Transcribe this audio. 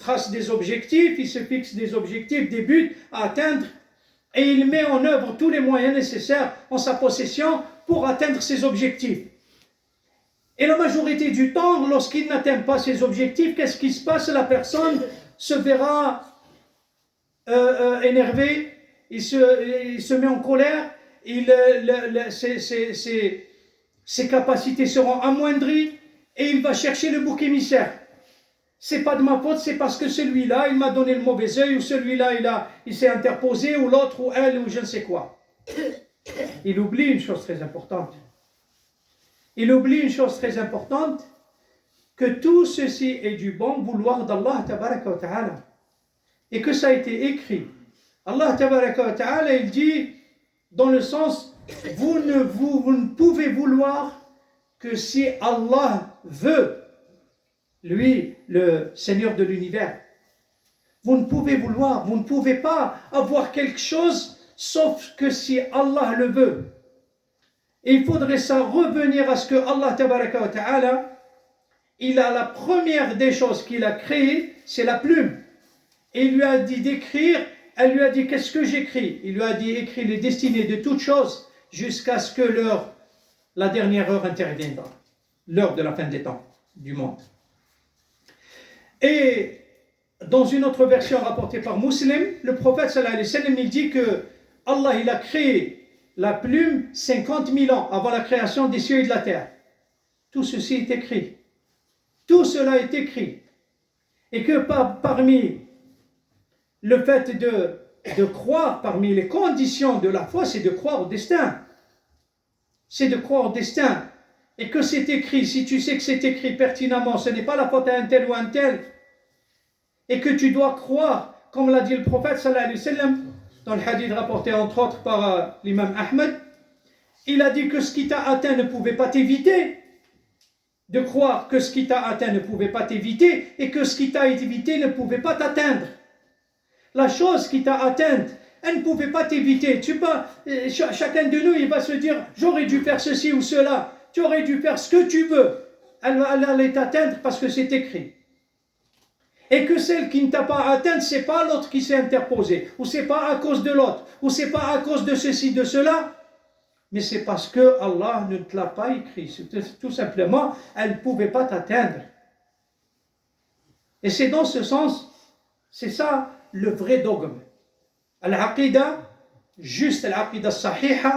trace des objectifs, il se fixe des objectifs, des buts à atteindre, et il met en œuvre tous les moyens nécessaires en sa possession pour atteindre ses objectifs. Et la majorité du temps, lorsqu'il n'atteint pas ses objectifs, qu'est-ce qui se passe? La personne se verra énervée, il se met en colère, ses capacités seront amoindries, et il va chercher le bouc émissaire. C'est pas de ma faute, c'est parce que celui-là, il m'a donné le mauvais œil, ou celui-là, il s'est interposé, ou l'autre, ou elle, ou je ne sais quoi. Il oublie une chose très importante. Il oublie une chose très importante, que tout ceci est du bon vouloir d'Allah tabaraka wa ta'ala. Et que ça a été écrit. Allah tabaraka wa ta'ala, il dit, dans le sens, vous ne pouvez vouloir que si Allah veut, lui, le Seigneur de l'univers. Vous ne pouvez vouloir, vous ne pouvez pas avoir quelque chose, sauf que si Allah le veut. Et il faudrait ça revenir à ce que Allah tabaraka wa ta'ala, il a la première des choses qu'il a créées, c'est la plume. Et il lui a dit d'écrire, elle lui a dit qu'est-ce que j'écris? Il lui a dit écris les destinées de toutes choses jusqu'à ce que la dernière heure interviendra, l'heure de la fin des temps, du monde. Et dans une autre version rapportée par Muslim, le prophète sallallahu alayhi wa sallam, il dit que Allah il a créé la plume 50 000 ans avant la création des cieux et de la terre. Tout ceci est écrit. Tout cela est écrit. Et que parmi le fait de croire, parmi les conditions de la foi, c'est de croire au destin. C'est de croire au destin. Et que c'est écrit, si tu sais que c'est écrit pertinemment, ce n'est pas la faute à un tel ou un tel, et que tu dois croire, comme l'a dit le prophète sallallahu alayhi wa sallam, dans le hadith rapporté entre autres par l'imam Ahmed, il a dit que ce qui t'a atteint ne pouvait pas t'éviter, de croire que ce qui t'a atteint ne pouvait pas t'éviter, et que ce qui t'a évité ne pouvait pas t'atteindre. La chose qui t'a atteinte, elle ne pouvait pas t'éviter. Chacun de nous, il va se dire, j'aurais dû faire ceci ou cela, tu aurais dû faire ce que tu veux. Elle allait t'atteindre parce que c'est écrit. Et que celle qui ne t'a pas atteinte, c'est pas l'autre qui s'est interposé, ou c'est pas à cause de l'autre, ou c'est pas à cause de ceci, de cela, mais c'est parce que Allah ne te l'a pas écrit. Tout simplement, elle ne pouvait pas t'atteindre. Et c'est dans ce sens, c'est ça le vrai dogme. Al-Aqida, juste Al-Aqida Sahiha,